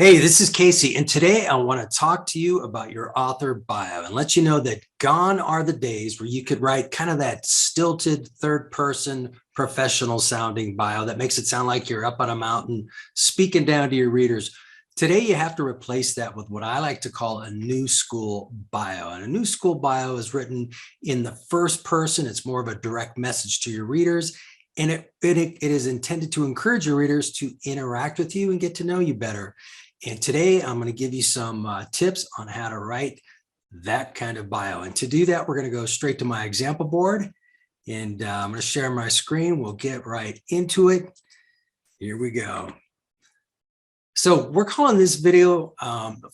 Hey, this is Casey, and today I want to talk to you about your author bio and let you know that gone are the days where you could write kind of that stilted third person professional sounding bio that makes it sound like you're up on a mountain speaking down to your readers. Today, you have to replace that with what I like to call a new school bio. And a new school bio is written in the first person. It's more of a direct message to your readers. And it is intended to encourage your readers to interact with you and get to know you better. And today I'm going to give you some tips on how to write that kind of bio. And to do that, we're going to go straight to my example board. And I'm going to share my screen. We'll get right into it. Here we go. So we're calling this video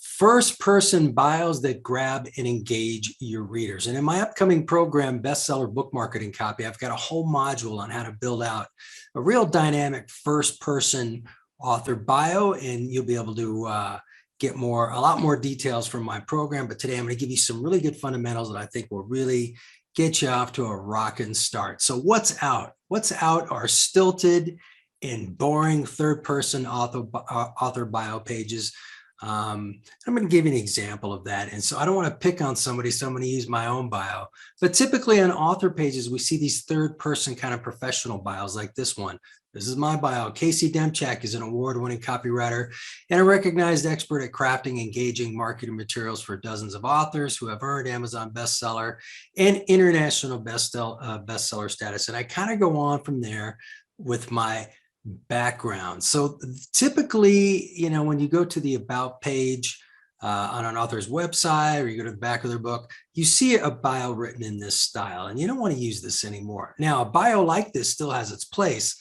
first person bios that grab and engage your readers. And in my upcoming program, Bestseller Book Marketing Copy, I've got a whole module on how to build out a real dynamic first person author bio, and you'll be able to get a lot more details from my program. But today I'm going to give you some really good fundamentals that I think will really get you off to a rocking start. So what's out? What's out are stilted and boring third-person author bio pages. I'm going to give you an example of that. And so I don't want to pick on somebody, so I'm going to use my own bio. But typically on author pages, we see these third-person kind of professional bios like this one. This is my bio. Casey Demchak is an award-winning copywriter and a recognized expert at crafting engaging marketing materials for dozens of authors who have earned Amazon bestseller and international bestseller status. And I kind of go on from there with my background. So typically, when you go to the about page on an author's website, or you go to the back of their book, you see a bio written in this style, and you don't want to use this anymore. Now, a bio like this still has its place.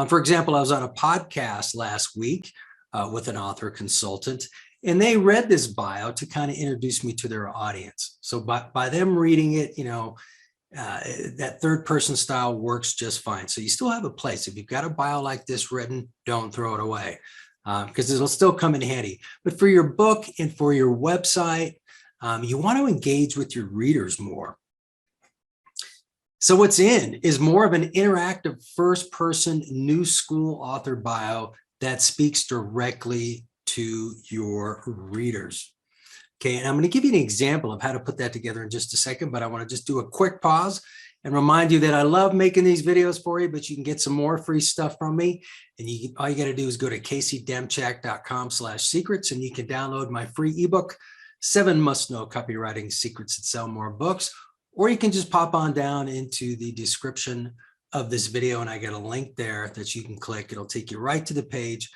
For example, I was on a podcast last week with an author consultant, and they read this bio to kind of introduce me to their audience. So by them reading it, that third person style works just fine. So you still have a place. If you've got a bio like this written, don't throw it away because it'll still come in handy. But for your book and for your website, you want to engage with your readers more. So what's in is more of an interactive first person new school author bio that speaks directly to your readers. Okay, and I'm going to give you an example of how to put that together in just a second, but I want to just do a quick pause and remind you that I love making these videos for you, but you can get some more free stuff from me. And all you got to do is go to caseydemchak.com/secrets, and you can download my free ebook, 7 Must-Know Copywriting Secrets That Sell More Books, or you can just pop on down into the description of this video, and I got a link there that you can click. It'll take you right to the page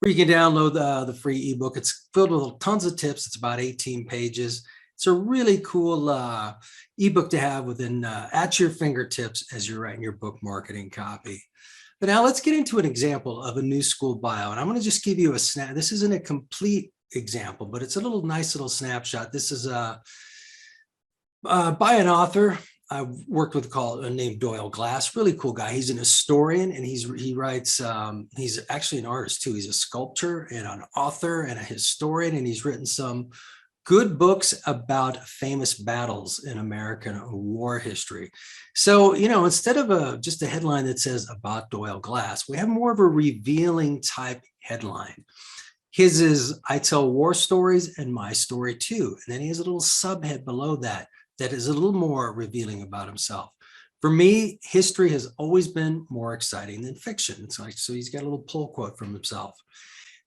where you can download the free ebook. It's filled with tons of tips. It's about 18 pages. It's a really cool ebook to have at your fingertips as you're writing your book marketing copy. But now let's get into an example of a new school bio. And I'm going to just give you a snap. This isn't a complete example, but it's a nice little snapshot. This is by an author I worked with named Doyle Glass. Really cool guy. He's an historian, and he writes, he's actually an artist too. He's a sculptor and an author and a historian, and he's written some good books about famous battles in American war history. So, instead of just a headline that says about Doyle Glass, we have more of a revealing type headline. His is, I tell war stories and my story too. And then he has a little subhead below that is a little more revealing about himself. For me, history has always been more exciting than fiction. So he's got a little pull quote from himself.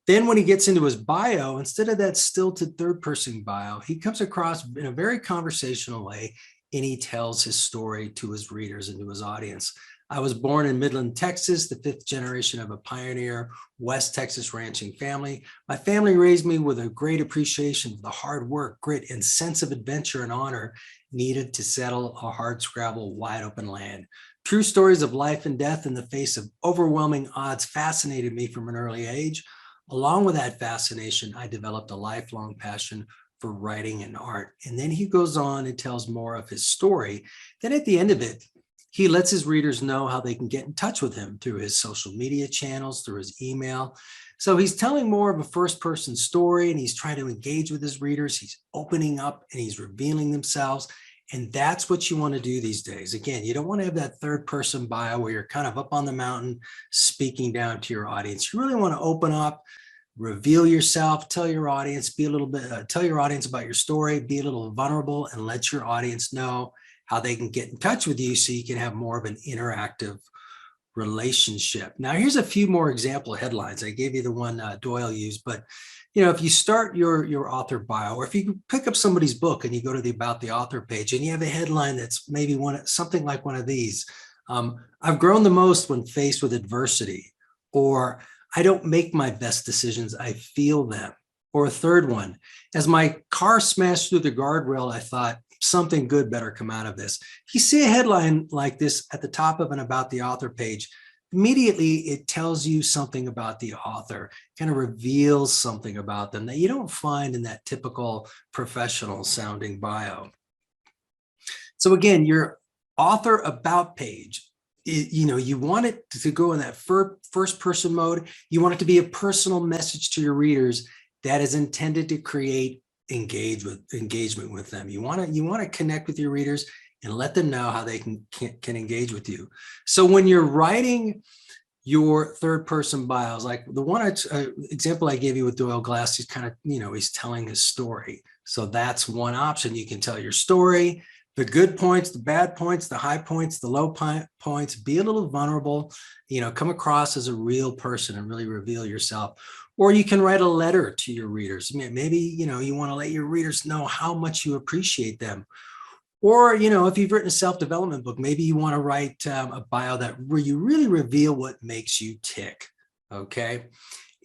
Then when he gets into his bio, instead of that stilted third person bio, he comes across in a very conversational way, and he tells his story to his readers and to his audience. I was born in Midland, Texas, the 5th generation of a pioneer West Texas ranching family. My family raised me with a great appreciation for the hard work, grit, and sense of adventure and honor needed to settle a hardscrabble, wide open land. True stories of life and death in the face of overwhelming odds fascinated me from an early age. Along with that fascination, I developed a lifelong passion for writing and art. And then he goes on and tells more of his story. Then at the end of it, he lets his readers know how they can get in touch with him through his social media channels, through his email. So he's telling more of a first-person story, and he's trying to engage with his readers. He's opening up and he's revealing themselves. And that's what you want to do these days. Again, you don't want to have that third-person bio where you're kind of up on the mountain speaking down to your audience. You really want to open up, reveal yourself, tell your audience, tell your audience about your story, be a little vulnerable, and let your audience know how they can get in touch with you so you can have more of an interactive relationship. Now, here's a few more example headlines. I gave you the one Doyle used, but if you start your author bio, or if you pick up somebody's book and you go to the About the Author page and you have a headline that's maybe something like one of these. I've grown the most when faced with adversity, or I don't make my best decisions, I feel them. Or a third one, as my car smashed through the guardrail, I thought something good better come out of this. If you see a headline like this at the top of an About the Author page, immediately it tells you something about the author, kind of reveals something about them that you don't find in that typical professional sounding bio. So again, your author about page, you want it to go in that first person mode. You want it to be a personal message to your readers that is intended to create engagement with them. You want to connect with your readers and let them know how they can engage with you. So when you're writing your third person bios, like the one example I gave you with Doyle Glass, he's kind of, he's telling his story. So that's one option. You can tell your story, the good points, the bad points, the high points, the low points, be a little vulnerable, come across as a real person and really reveal yourself. Or you can write a letter to your readers. Maybe, you want to let your readers know how much you appreciate them. Or, if you've written a self-development book, maybe you want to write a bio where you really reveal what makes you tick, okay?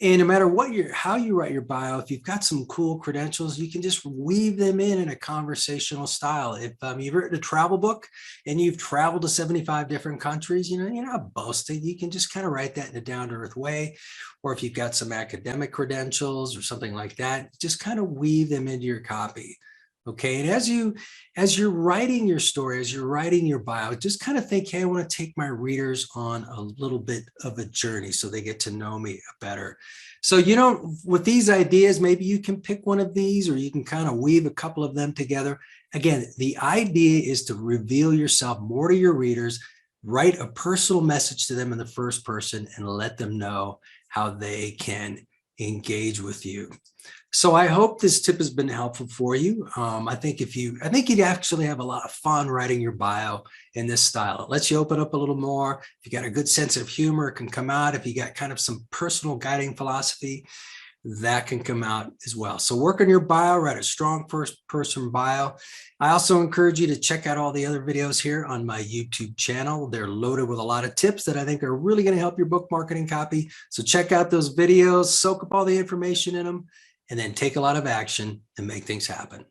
And no matter how you write your bio, if you've got some cool credentials, you can just weave them in a conversational style. If you've written a travel book and you've traveled to 75 different countries, you're not boasting. You can just kind of write that in a down-to-earth way. Or if you've got some academic credentials or something like that, just kind of weave them into your copy. Okay, and as you're writing your story, as you're writing your bio, just kind of think, hey, I want to take my readers on a little bit of a journey so they get to know me better. So, with these ideas, maybe you can pick one of these, or you can kind of weave a couple of them together. Again, the idea is to reveal yourself more to your readers, write a personal message to them in the first person, and let them know how they can engage with you. So I hope this tip has been helpful for you. I think you'd actually have a lot of fun writing your bio in this style. It lets you open up a little more. If you got a good sense of humor, it can come out. If you got kind of some personal guiding philosophy, that can come out as well. So work on your bio, write a strong first person bio. I also encourage you to check out all the other videos here on my YouTube channel. They're loaded with a lot of tips that I think are really going to help your book marketing copy. So check out those videos, soak up all the information in them, and then take a lot of action and make things happen.